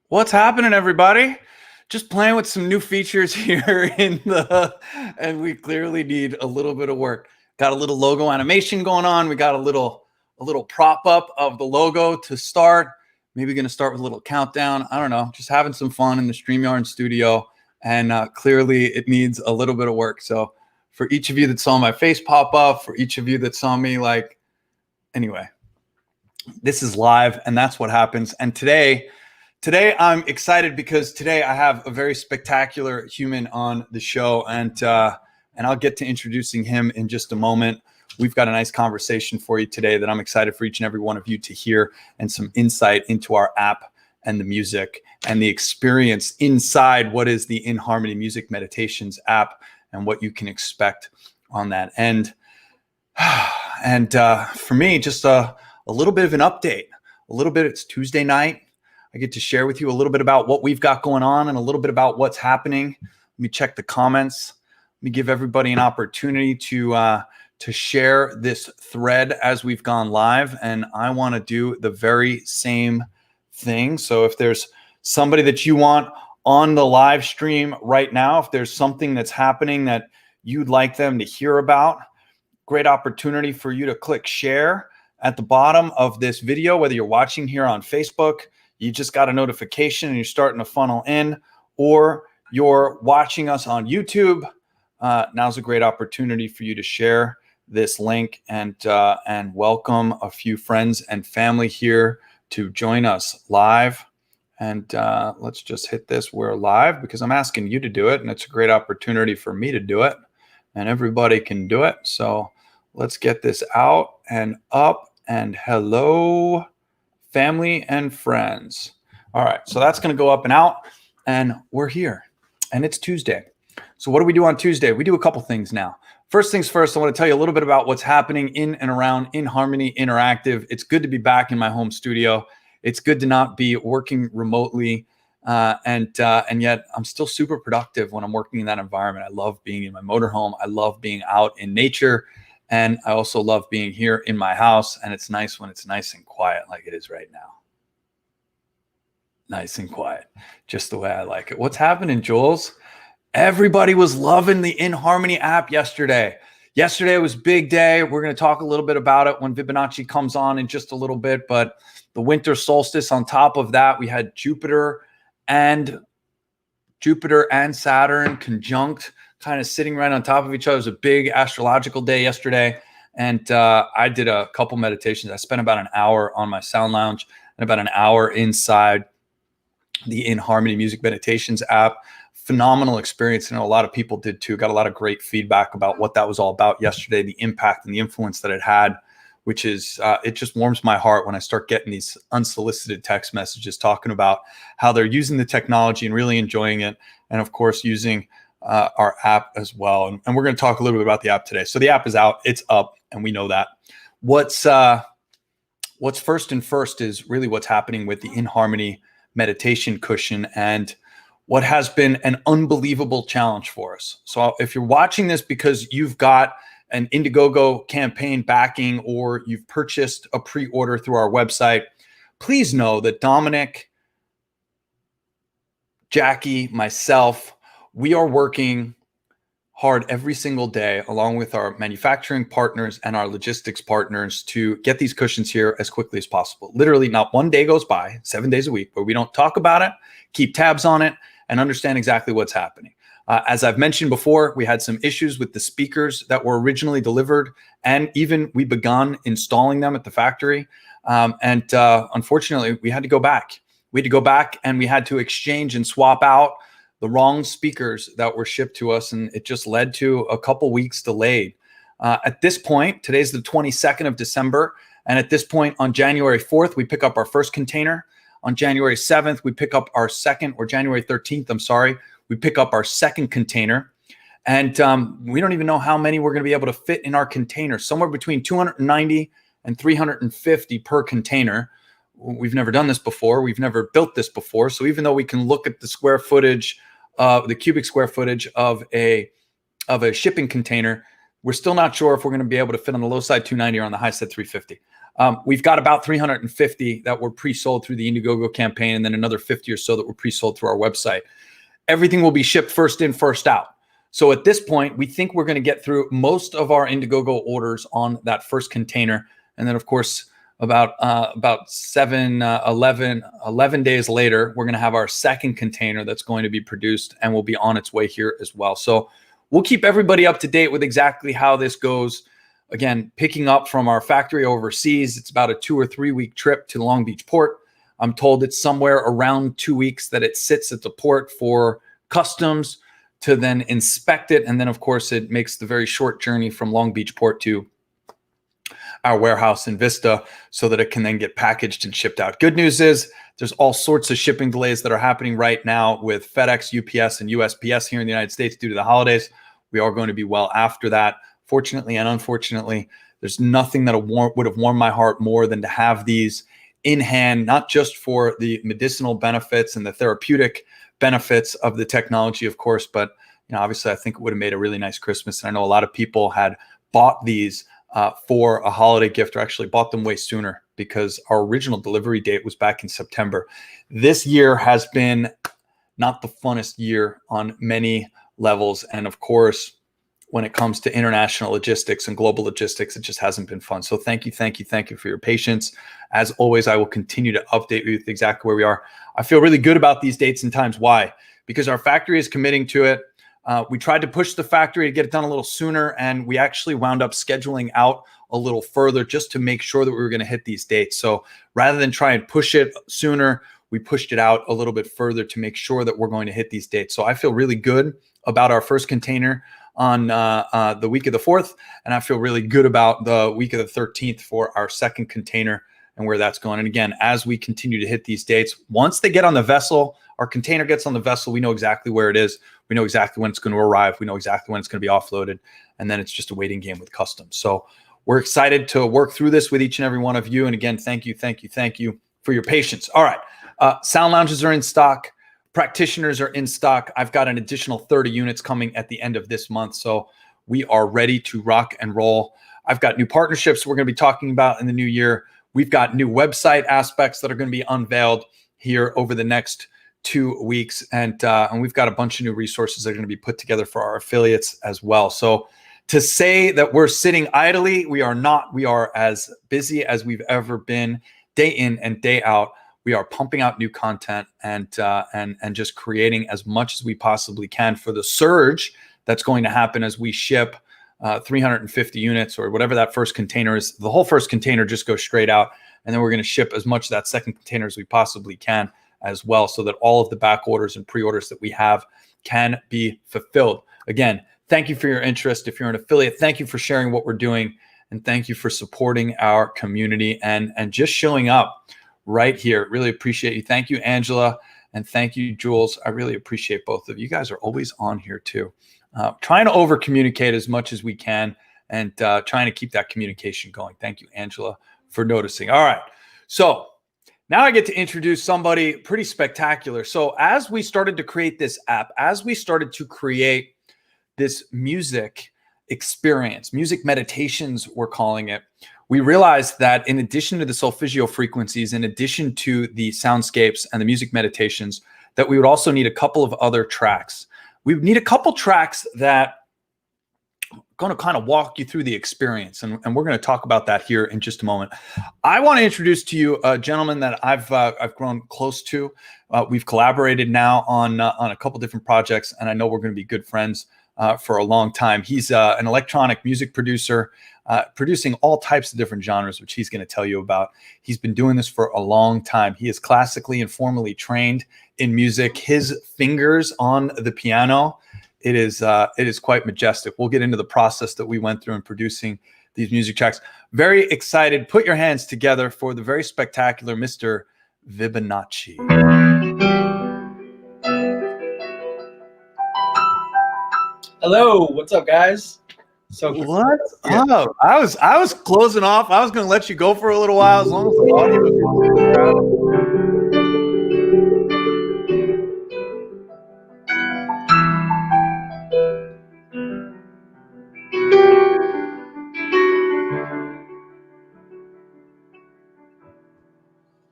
What's happening, everybody? Just playing with some new features here and we clearly need a little bit of work. Got a little logo animation going on. We got a little prop up of the logo to start. Maybe going to start with a little countdown. I don't know, just having some fun in the StreamYard studio. And clearly it needs a little bit of work. So for each of you that saw my face pop up, for each of you that saw me anyway, this is live and that's what happens. And today I'm excited because today I have a very spectacular human on the show, and I'll get to introducing him in just a moment. We've got a nice conversation for you today that I'm excited for each and every one of you to hear, and some insight into our app and the music and the experience inside what is the inHarmony Music Meditations app and what you can expect on that end. And for me, just a little bit of an update. It's Tuesday night. I get to share with you a little bit about what we've got going on and a little bit about what's happening. Let me check the comments. Let me give everybody an opportunity to share this thread as we've gone live. And I want to do the very same thing. So if there's somebody that you want on the live stream right now, if there's something that's happening that you'd like them to hear about, great opportunity for you to click share at the bottom of this video, whether you're watching here on Facebook, you just got a notification and you're starting to funnel in, or you're watching us on YouTube. Now's a great opportunity for you to share this link and welcome a few friends and family here to join us live. And let's just hit this. We're live because I'm asking you to do it, and it's a great opportunity for me to do it, and everybody can do it. So let's get this out and up, and hello, family and friends. All right, so that's going to go up and out, and we're here, and it's Tuesday. So what do we do on Tuesday? We do a couple things now. First things first, I want to tell you a little bit about what's happening in and around inHarmony Interactive. It's good to be back in my home studio. It's good to not be working remotely, and yet I'm still super productive when I'm working in that environment. I love being in my motorhome. I love being out in nature. And I also love being here in my house, and it's nice when it's nice and quiet like it is right now. Nice and quiet, just the way I like it. What's happening, Jules? Everybody was loving the inHarmony app yesterday. Yesterday was a big day. We're going to talk a little bit about it when Vibonacci comes on in just a little bit, but the winter solstice on top of that, we had Jupiter and Saturn conjunct, kind of sitting right on top of each other. It was a big astrological day yesterday. And I did a couple meditations. I spent about an hour on my sound lounge and about an hour inside the inHarmony Music Meditations app. Phenomenal experience. I know a lot of people did too. Got a lot of great feedback about what that was all about yesterday, the impact and the influence that it had, which is, it just warms my heart when I start getting these unsolicited text messages talking about how they're using the technology and really enjoying it. And of course, using our app as well. And we're going to talk a little bit about the app today. So the app is out, it's up, and we know that. What's first and first is really what's happening with the inHarmony Meditation Cushion and what has been an unbelievable challenge for us. So if you're watching this because you've got an Indiegogo campaign backing, or you've purchased a pre-order through our website, please know that Dominic, Jackie, myself, we are working hard every single day along with our manufacturing partners and our logistics partners to get these cushions here as quickly as possible. Literally not one day goes by, 7 days a week, where we don't talk about it, keep tabs on it, and understand exactly what's happening. As I've mentioned before, we had some issues with the speakers that were originally delivered, and even we begun installing them at the factory. Unfortunately, we had to go back. We had to go back and we had to exchange and swap out the wrong speakers that were shipped to us, and it just led to a couple weeks delayed. At this point, today's the 22nd of December, and at this point on January 4th, we pick up our first container. On January 7th, we pick up our second, or January 13th, I'm sorry, we pick up our second container. And we don't even know how many we're going to be able to fit in our container, somewhere between 290 and 350 per container. We've never done this before. We've never built this before. So even though we can look at the square footage, the cubic square footage of a shipping container, We're still not sure if we're going to be able to fit on the low side 290 or on the high side 350. We've got about 350 that were pre-sold through the Indiegogo campaign, and then another 50 or so that were pre-sold through our website. Everything will be shipped first in, first out. So at this point, we think we're going to get through most of our Indiegogo orders on that first container. And then, of course, about 11 days later, we're going to have our second container that's going to be produced and will be on its way here as well. So we'll keep everybody up to date with exactly how this goes. Again, picking up from our factory overseas, it's about a 2 or 3 week trip to the Long Beach port. I'm told it's somewhere around 2 weeks that it sits at the port for customs to then inspect it. And then, of course, it makes the very short journey from Long Beach port to our warehouse in Vista so that it can then get packaged and shipped out. Good news is there's all sorts of shipping delays that are happening right now with FedEx, UPS, and USPS here in the United States due to the holidays. We are going to be well after that. Fortunately and unfortunately, there's nothing that would have warmed my heart more than to have these in hand, not just for the medicinal benefits and the therapeutic benefits of the technology, of course, but obviously I think it would have made a really nice Christmas. And I know a lot of people had bought these for a holiday gift, or actually bought them way sooner because our original delivery date was back in September. This year has been not the funnest year on many levels. And of course, when it comes to international logistics and global logistics, it just hasn't been fun. So thank you for your patience. As always, I will continue to update you with exactly where we are. I feel really good about these dates and times. Why? Because our factory is committing to it. We tried to push the factory to get it done a little sooner, and we actually wound up scheduling out a little further just to make sure that we were going to hit these dates. So rather than try and push it sooner, we pushed it out a little bit further to make sure that we're going to hit these dates. So I feel really good about our first container on the week of the 4th, and I feel really good about the week of the 13th for our second container and where that's going. And again, as we continue to hit these dates, once they get on the vessel, our container gets on the vessel, we know exactly where it is. We know exactly when it's going to arrive. We know exactly when it's going to be offloaded. And then it's just a waiting game with customs. So we're excited to work through this with each and every one of you. And again, thank you for your patience. All right. Sound lounges are in stock. Practitioners are in stock. I've got an additional 30 units coming at the end of this month. So we are ready to rock and roll. I've got new partnerships we're going to be talking about in the new year. We've got new website aspects that are going to be unveiled here over the next 2 weeks. And we've got a bunch of new resources that are going to be put together for our affiliates as well. So to say that we're sitting idly, we are not. We are as busy as we've ever been, day in and day out. We are pumping out new content and just creating as much as we possibly can for the surge that's going to happen as we ship 350 units or whatever that first container is. The whole first container just goes straight out, and then we're going to ship as much of that second container as we possibly can as well, so that all of the back orders and pre-orders that we have can be fulfilled. Again, thank you for your interest. If you're an affiliate, thank you for sharing what we're doing, and thank you for supporting our community and just showing up right here. Really appreciate you. Thank you, Angela, and thank you, Jules. I really appreciate both of you. You guys are always on here too. Trying to over communicate as much as we can and trying to keep that communication going. Thank you, Angela, for noticing. All right. So now I get to introduce somebody pretty spectacular. So as we started to create this app, as we started to create this music experience, music meditations, we're calling it, we realized that in addition to the solfeggio frequencies, in addition to the soundscapes and the music meditations, that we would also need a couple of other tracks. We would need a couple tracks that are going to kind of walk you through the experience. And we're going to talk about that here in just a moment. I want to introduce to you a gentleman that I've grown close to. We've collaborated now on a couple different projects, and I know we're going to be good friends for a long time. He's an electronic music producer, producing all types of different genres, which he's going to tell you about. He's been doing this for a long time. He is classically and formally trained in music. His fingers on the piano, it is quite majestic. We'll get into the process that we went through in producing these music tracks. Very excited. Put your hands together for the very spectacular Mr. Vibonacci. Hello, what's up, guys? So what's up? I was closing off. I was going to let you go for a little while as long as the audio was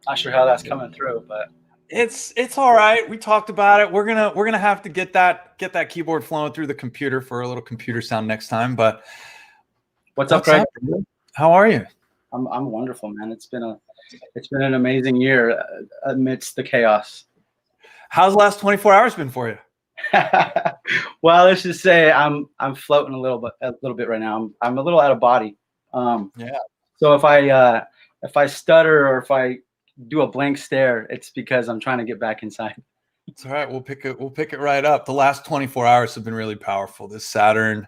Not sure how that's coming through, but It's all right. We talked about it. We're gonna have to get that keyboard flowing through the computer for a little computer sound next time. But what's up, Craig? bro? How are you? I'm wonderful, man. It's been an amazing year amidst the chaos. How's the last 24 hours been for you? Well, let's just say I'm floating a little bit right now. I'm a little out of body. Yeah. So if I stutter or if I do a blank stare, it's because I'm trying to get back inside. It's all right. We'll pick it right up. The last 24 hours have been really powerful. This Saturn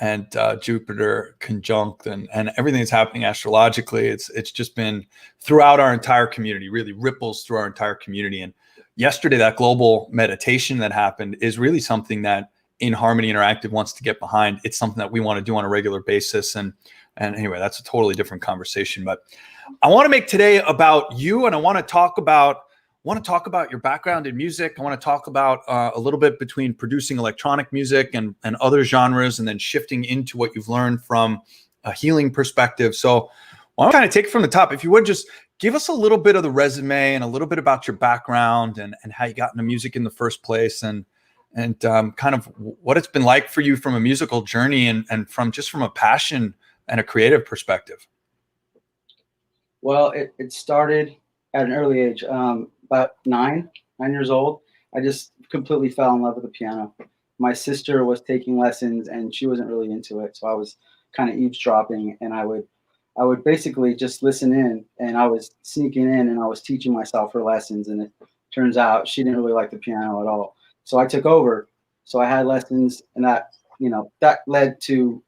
and Jupiter conjunct and everything that's happening astrologically. It's just been throughout our entire community, really ripples through our entire community. And yesterday, that global meditation that happened is really something that inHarmony Interactive wants to get behind. It's something that we want to do on a regular basis. And anyway, that's a totally different conversation. But I want to make today about you, and I want to talk about your background in music. I want to talk about a little bit between producing electronic music and other genres, and then shifting into what you've learned from a healing perspective. So I want to kind of take it from the top. If you would just give us a little bit of the resume and a little bit about your background and how you got into music in the first place, and kind of what it's been like for you from a musical journey and from a passion and a creative perspective. Well, it started at an early age, about 9 years old. I just completely fell in love with the piano. My sister was taking lessons and she wasn't really into it, so I was kind of eavesdropping, and I would basically just listen in, and I was sneaking in and I was teaching myself her lessons, and it turns out she didn't really like the piano at all. So I took over. So I had lessons, and that led to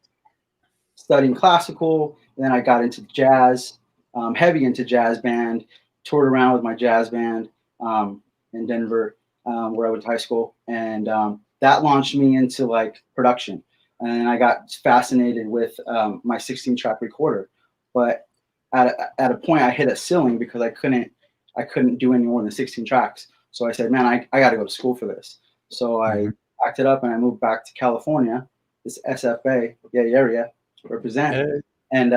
studying classical. Then I got into jazz, heavy into jazz band, toured around with my jazz band in Denver, where I went to high school. And that launched me into like production. And I got fascinated with my 16-track recorder. But at a point I hit a ceiling because I couldn't do any more than 16 tracks. So I said, man, I got to go to school for this. So I packed it up and I moved back to California, this SFA, area, represent. Hey. And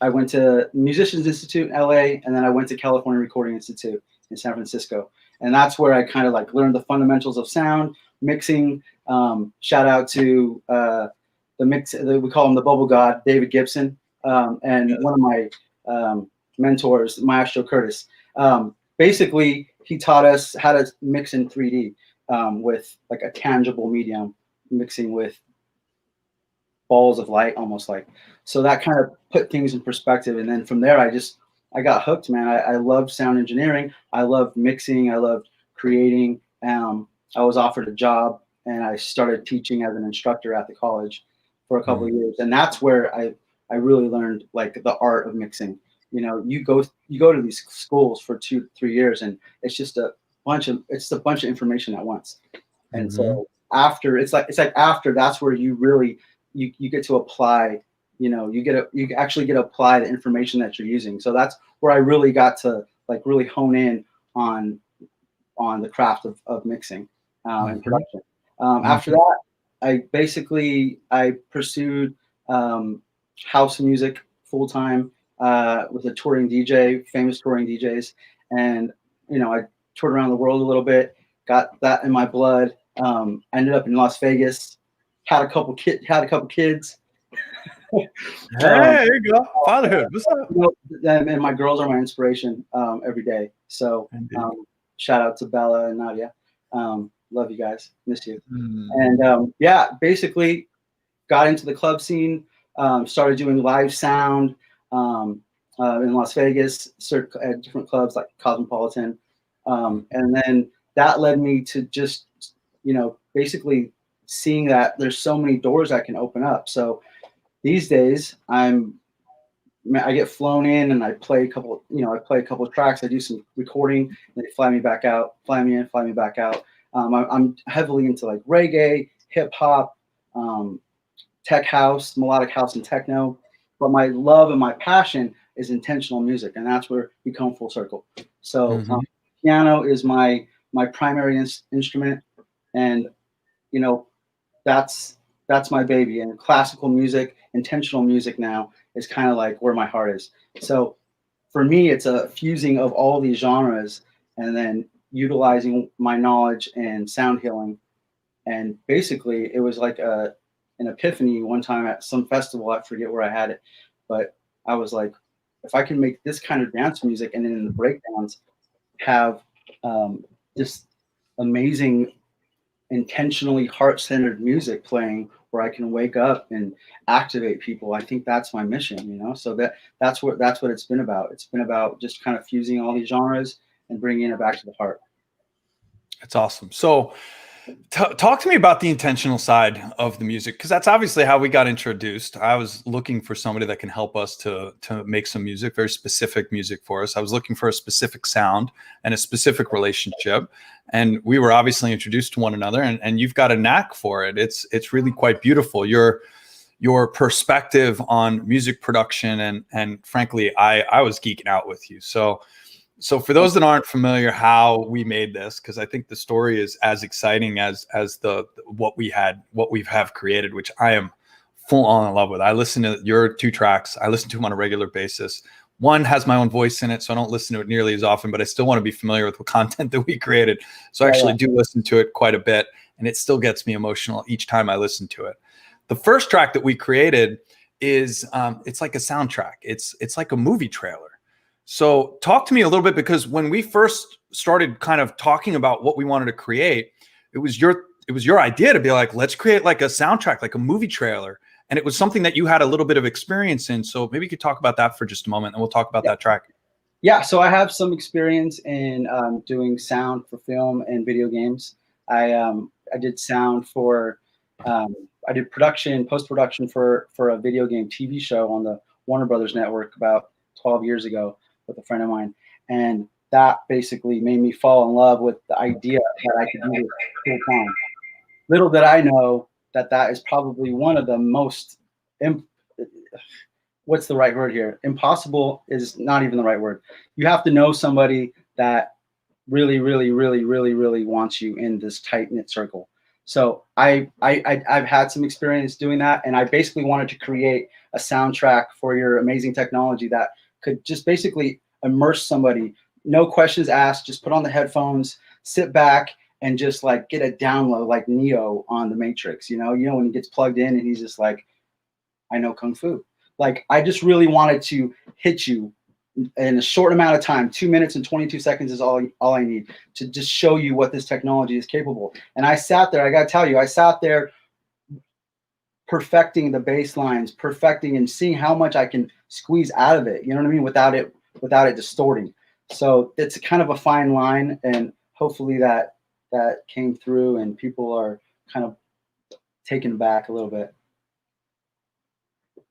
I went to Musicians Institute in LA, and then I went to California Recording Institute in San Francisco. And that's where I kind of like learned the fundamentals of sound, mixing. Shout out to the we call him the Bubble God, David Gibson, and one of my mentors, Maestro Curtis. Basically, he taught us how to mix in 3D with like a tangible medium, mixing with balls of light, almost like. So that kind of put things in perspective. And then from there, I got hooked, man. I loved sound engineering. I loved mixing. I loved creating. I was offered a job, and I started teaching as an instructor at the college for a couple of years. And that's where I really learned like the art of mixing. You know, you go to these schools for 2-3 years, and it's just a bunch of information at once. And so after that's where you really you get to apply. You know, you actually get to apply the information that you're using. So that's where I really got to like really hone in on the craft of mixing and production. After that, I pursued house music full time with a touring DJ, famous touring DJs, and I toured around the world a little bit, got that in my blood. Ended up in Las Vegas, had a couple kids. Hey, there you go, fatherhood. What's up? And my girls are my inspiration every day. So shout out to Bella and Nadia. Love you guys. Miss you. And basically got into the club scene. Started doing live sound in Las Vegas at different clubs like Cosmopolitan. And then that led me to just, basically seeing that there's so many doors that can open up. So these days I get flown in and I play a couple of tracks. I do some recording, and they fly me back out, fly me in, fly me back out. I'm heavily into like reggae, hip hop, tech house, melodic house, and techno. But my love and my passion is intentional music, and that's where we come full circle. So piano is my primary instrument, and that's my baby. And classical music, intentional music now is kind of like where my heart is. So for me, it's a fusing of all these genres and then utilizing my knowledge in sound healing. And basically, it was like an epiphany one time at some festival. I forget where I had it, but I was like, if I can make this kind of dance music and then in the breakdowns have this amazing, intentionally heart-centered music playing where I can wake up and activate people, I think that's my mission, you know? So that's what it's been about. It's been about just kind of fusing all these genres and bringing it back to the heart. That's awesome. So talk to me about the intentional side of the music, because that's obviously how we got introduced. I was looking for somebody that can help us to make some music, very specific music for us. I was looking for a specific sound and a specific relationship, and we were obviously introduced to one another. And you've got a knack for it. It's really quite beautiful. Your perspective on music production, and frankly, I was geeking out with you. So for those that aren't familiar how we made this, because I think the story is as exciting as what we have created, which I am full on in love with. I listen to your 2 tracks. I listen to them on a regular basis. One has my own voice in it, so I don't listen to it nearly as often, but I still want to be familiar with the content that we created. So I actually do listen to it quite a bit, and it still gets me emotional each time I listen to it. The first track that we created is it's like a soundtrack. It's like a movie trailer. So talk to me a little bit, because when we first started kind of talking about what we wanted to create, it was your idea to be like, let's create like a soundtrack, like a movie trailer. And it was something that you had a little bit of experience in. So maybe you could talk about that for just a moment, and we'll talk about that track. Yeah, so I have some experience in doing sound for film and video games. I did sound for, I did post-production for a video game TV show on the Warner Brothers network about 12 years ago with a friend of mine. And that basically made me fall in love with the idea that I could do this full time. Little did I know that is probably one of the most, what's the right word here? Impossible is not even the right word. You have to know somebody that really, really, really, really, really wants you in this tight-knit circle. So I've had some experience doing that, and I basically wanted to create a soundtrack for your amazing technology that could just basically immerse somebody, no questions asked, just put on the headphones, sit back, and just like get a download like Neo on the Matrix. You know when he gets plugged in and he's just like, I know Kung Fu. Like, I just really wanted to hit you in a short amount of time. 2 minutes and 22 seconds is all I need to just show you what this technology is capable. And I sat there, I gotta tell you, I sat there perfecting the bass lines, perfecting and seeing how much I can squeeze out of it, you know what I mean, without it distorting. So it's kind of a fine line, and hopefully that came through and people are kind of taken back a little bit. I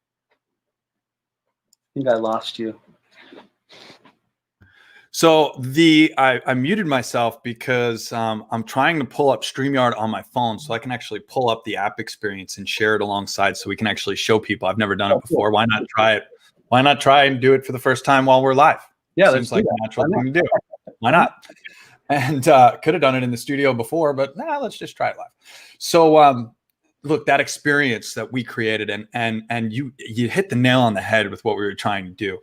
think I lost you. So I muted myself because I'm trying to pull up StreamYard on my phone so I can actually pull up the app experience and share it alongside, so we can actually show people. I've never done it before. Why not try it? Why not try and do it for the first time while we're live? Yeah, seems like a natural thing to do. Why not? And could have done it in the studio before, but let's just try it live. So look, that experience that we created, and you hit the nail on the head with what we were trying to do.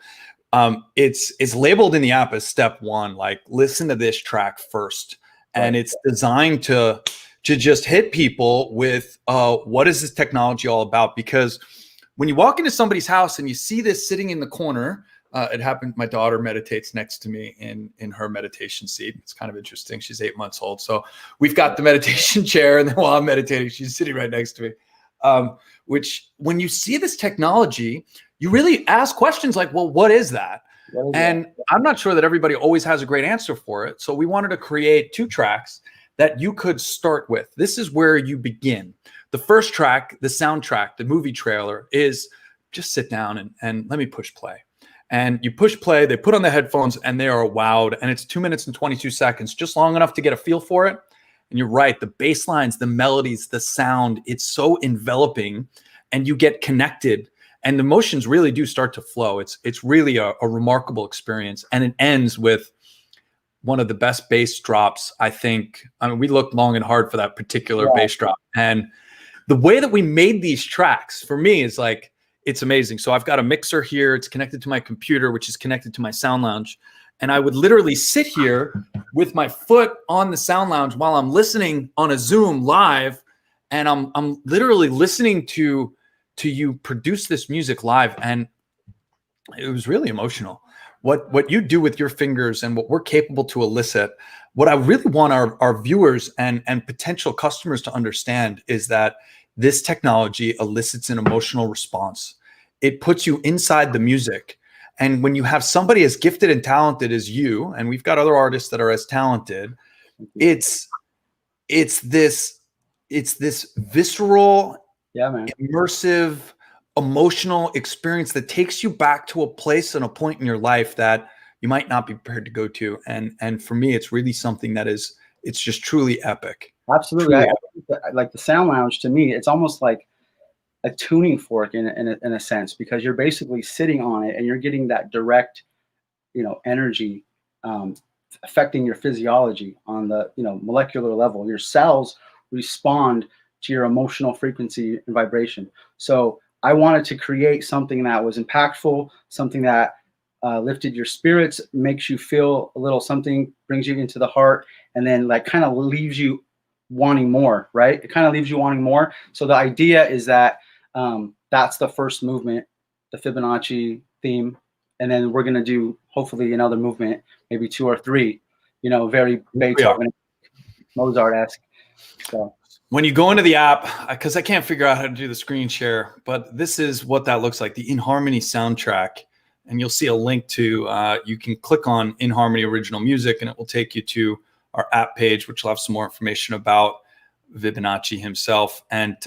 It's labeled in the app as step 1, like listen to this track first. And it's designed to just hit people with what is this technology all about? Because when you walk into somebody's house and you see this sitting in the corner, it happened. My daughter meditates next to me in her meditation seat. It's kind of interesting. She's 8 months old. So we've got the meditation chair, and then while I'm meditating, she's sitting right next to me. Which when you see this technology, you really ask questions like, well, what is that? And I'm not sure that everybody always has a great answer for it. So we wanted to create 2 tracks that you could start with. This is where you begin. The first track, the soundtrack, the movie trailer, is just sit down and let me push play. And you push play, they put on the headphones, and they are wowed. And it's 2 minutes and 22 seconds, just long enough to get a feel for it. And you're right, the bass lines, the melodies, the sound, it's so enveloping, and you get connected, and the emotions really do start to flow. It's really a remarkable experience. And it ends with one of the best bass drops, I think. I mean, we looked long and hard for that particular bass drop. And the way that we made these tracks, for me, is like, it's amazing. So I've got a mixer here. It's connected to my computer, which is connected to my sound lounge. And I would literally sit here with my foot on the sound lounge while I'm listening on a Zoom live. And I'm literally listening to you produce this music live. And it was really emotional. What you do with your fingers and what we're capable to elicit. What I really want our viewers and potential customers to understand is that this technology elicits an emotional response. It puts you inside the music. And when you have somebody as gifted and talented as you, and we've got other artists that are as talented, it's this visceral, immersive, emotional experience that takes you back to a place and a point in your life that you might not be prepared to go to. And for me, it's really something that it's just truly epic. Absolutely. Like the sound lounge, to me, it's almost like a tuning fork in a sense, because you're basically sitting on it and you're getting that direct, energy affecting your physiology on the, molecular level. Your cells respond to your emotional frequency and vibration. So I wanted to create something that was impactful, something that lifted your spirits, makes you feel a little something, brings you into the heart, and then like kind of leaves you wanting more, right? It kind of leaves you wanting more. So the idea is that that's the first movement, the Fibonacci theme. And then we're going to do hopefully another movement, maybe 2 or 3, very Beethoven, Mozart-esque. So when you go into the app, because I can't figure out how to do the screen share, but this is what that looks like, the inHarmony soundtrack. And you'll see a link to, you can click on inHarmony original music and it will take you to our app page, which will have some more information about Vibonacci himself. And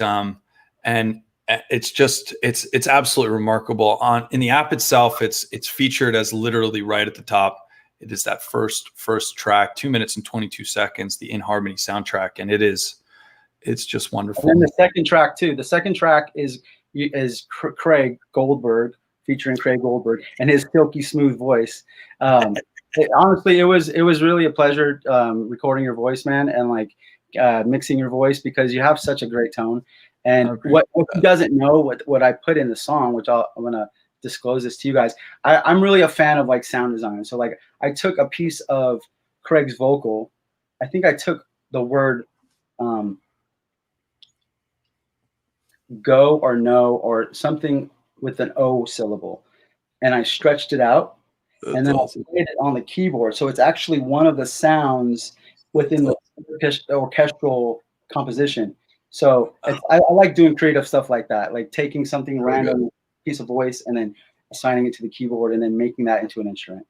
it's absolutely remarkable. In the app itself, it's featured as literally right at the top. It is that first track, 2 minutes and 22 seconds, the inHarmony soundtrack. And it's just wonderful. And then the second track too. The second track is Craig Goldberg, featuring Craig Goldberg and his silky smooth voice. Honestly, it was really a pleasure recording your voice, man, and like mixing your voice, because you have such a great tone. And what he doesn't know, what I put in the song, which I'm gonna disclose this to you guys. I'm really a fan of like sound design. So like I took a piece of Craig's vocal. I think I took the word go or no or something with an O syllable, and I stretched it out. That's and then awesome. I played it on the keyboard. So it's actually one of the sounds within the orchestral composition. So I like doing creative stuff like that, like taking something random, piece of voice, and then assigning it to the keyboard and then making that into an instrument.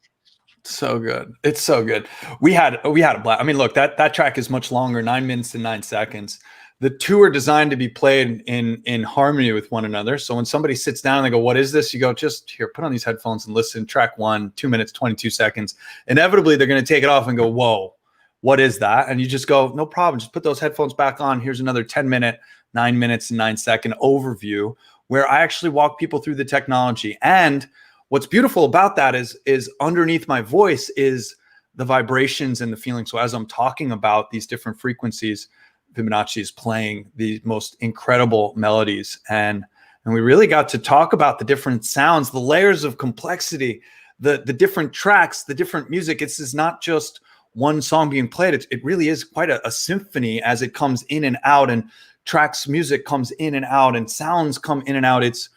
So good. It's so good. We had a blast. I mean, look, that track is much longer, 9 minutes and 9 seconds. The two are designed to be played in harmony with one another. So when somebody sits down and they go, what is this? You go, just here, put on these headphones and listen. Track 1, 2 minutes, 22 seconds. Inevitably, they're going to take it off and go, whoa, what is that? And you just go, no problem. Just put those headphones back on. Here's another 10-minute, 9 minutes and 9 second overview where I actually walk people through the technology. And what's beautiful about that is underneath my voice is the vibrations and the feeling. So as I'm talking about these different frequencies, Vibonacci is playing the most incredible melodies. And we really got to talk about the different sounds, the layers of complexity, the different tracks, the different music. This is not just one song being played. It really is quite a symphony as it comes in and out, and tracks music comes in and out, and sounds come in and out. It's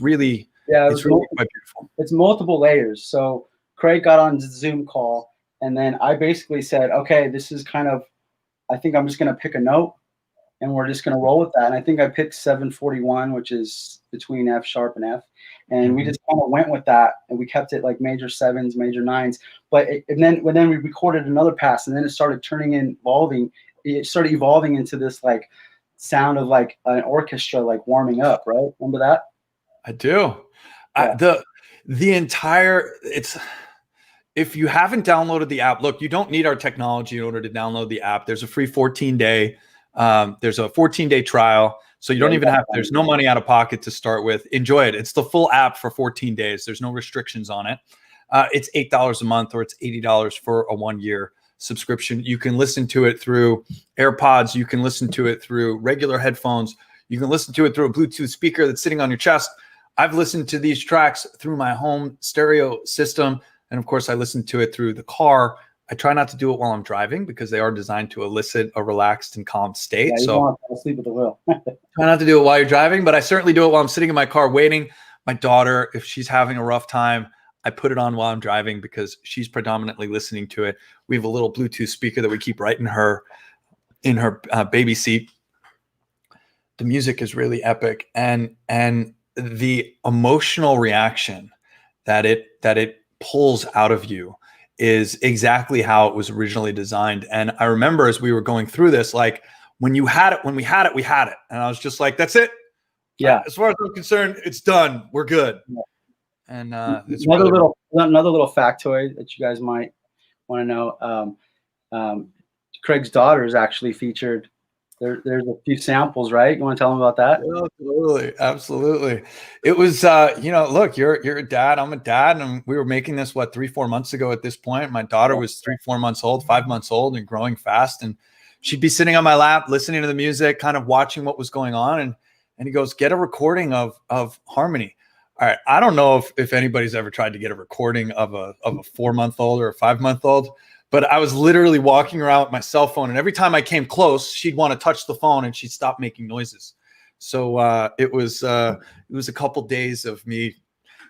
really, it's really quite beautiful. It's multiple layers. So Craig got on the Zoom call, and then I basically said, okay, this is kind of, I think I'm just going to pick a note and we're just going to roll with that. And I think I picked 741, which is between F sharp and F. And we just kind of went with that, and we kept it like major 7s, major 9s. But and then we recorded another pass, and then it started it started evolving into this like sound of like an orchestra, like warming up, right? Remember that? I do. Yeah. The entire, if you haven't downloaded the app, look, you don't need our technology in order to download the app. There's a free 14-day, there's a 14-day trial. So you don't even have, there's no money out of pocket to start with. Enjoy it. It's the full app for 14 days. There's no restrictions on it. It's $8 a month, or it's $80 for a 1-year subscription. You can listen to it through AirPods. You can listen to it through regular headphones. You can listen to it through a Bluetooth speaker that's sitting on your chest. I've listened to these tracks through my home stereo system. And of course, I listen to it through the car. I try not to do it while I'm driving because they are designed to elicit a relaxed and calm state. Yeah, you so don't want to fall asleep at the wheel. try not to do it while you're driving, but I certainly do it while I'm sitting in my car waiting. My daughter, if she's having a rough time, I put it on while I'm driving because she's predominantly listening to it. We have a little Bluetooth speaker that we keep right in her baby seat. The music is really epic, and the emotional reaction that it pulls out of you is exactly how it was originally designed. And I remember as we were going through this, like when we had it, we had it. And I was just like, that's it. Yeah. As far as I'm concerned, it's done. We're good. Yeah. And it's another really little factoid that you guys might want to know. Craig's daughter is actually featured. There's a few samples, right? You want to tell them about that? Yeah, totally, absolutely. It was, look, you're a dad, I'm a dad, and we were making this 3-4 months ago. At this point, my daughter was 3-4 months old, 5 months old, and growing fast. And she'd be sitting on my lap, listening to the music, kind of watching what was going on. And he goes, "Get a recording of Harmony." All right, I don't know if anybody's ever tried to get a recording of a 4-month-old or a 5-month-old. But I was literally walking around with my cell phone, and every time I came close, she'd want to touch the phone, and she'd stop making noises. So it was a couple days of me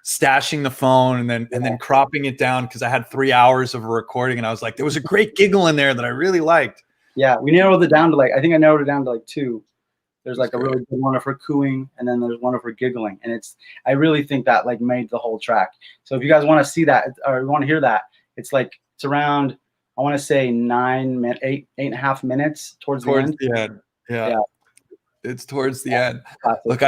stashing the phone and then cropping it down because I had 3 hours of a recording, and I was like, there was a great giggle in there that I really liked. Yeah, we narrowed it down to I think I narrowed it down to 2. There's a really good one of her cooing, and then there's one of her giggling, and I really think that made the whole track. So if you guys want to see that or you want to hear that, it's around, I want to say 8 and a half minutes towards the end. Yeah. It's towards the end. Look,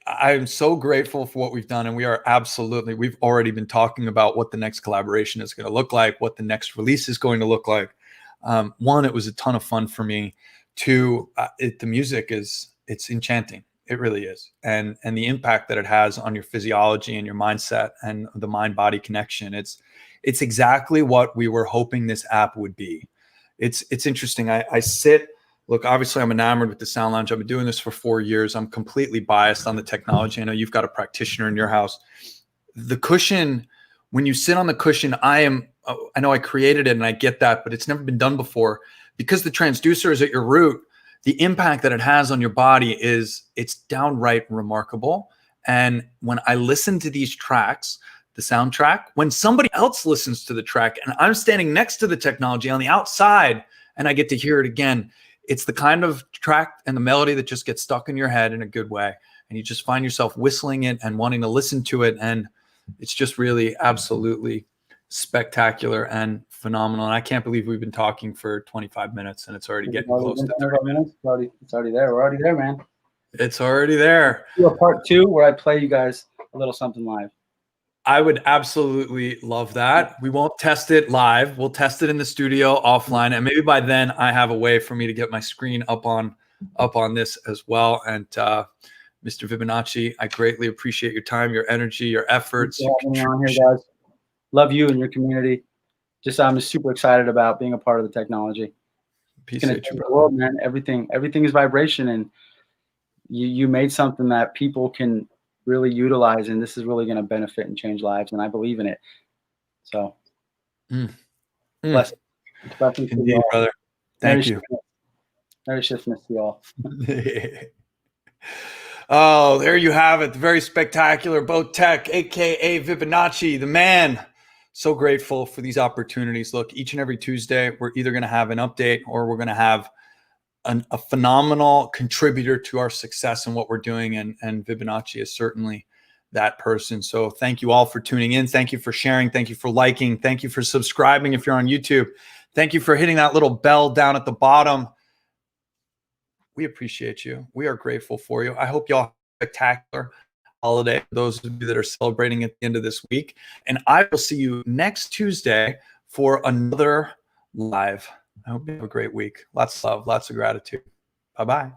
I'm so grateful for what we've done, and we've already been talking about what the next collaboration is going to look like, what the next release is going to look like. One, it was a ton of fun for me. Two, the music it's enchanting. It really is. And the impact that it has on your physiology and your mindset and the mind-body connection. It's exactly what we were hoping this app would be. It's interesting. Look, obviously I'm enamored with the Sound Lounge. I've been doing this for 4 years. I'm completely biased on the technology. I know you've got a practitioner in your house. The cushion, when you sit on the cushion, I know I created it and I get that, but it's never been done before. Because the transducer is at your root, the impact that it has on your body it's downright remarkable. And when I listen to these tracks, the soundtrack, when somebody else listens to the track and I'm standing next to the technology on the outside and I get to hear it again, it's the kind of track and the melody that just gets stuck in your head in a good way. And you just find yourself whistling it and wanting to listen to it. And it's just really absolutely spectacular and phenomenal. And I can't believe we've been talking for 25 minutes and it's already getting close to 30 minutes. It's already there. We're already there, man. It's already there. Do a part 2 where I play you guys a little something live. I would absolutely love that. We won't test it live. We'll test it in the studio offline. And maybe by then I have a way for me to get my screen up on this as well. And Mr. Vibonacci, I greatly appreciate your time, your energy, your efforts. Thanks for having me on here, guys. Love you and your community. I'm just super excited about being a part of the technology. Peace it's gonna change the world, man. Everything is vibration, and you made something that people can really utilize, and this is really going to benefit and change lives, and I believe in it. So, blessings to you all, brother. Thank you. Merry Christmas to you all. Oh, there you have it. The very spectacular Beaux Tech, aka Vibonacci, the man. So grateful for these opportunities. Look, each and every Tuesday, we're either going to have an update or we're going to have a phenomenal contributor to our success in what we're doing. And Vibonacci is certainly that person. So thank you all for tuning in. Thank you for sharing. Thank you for liking. Thank you for subscribing if you're on YouTube. Thank you for hitting that little bell down at the bottom. We appreciate you. We are grateful for you. I hope y'all have a spectacular holiday, those of you that are celebrating at the end of this week. And I will see you next Tuesday for another live. I hope you have a great week. Lots of love, lots of gratitude. Bye-bye.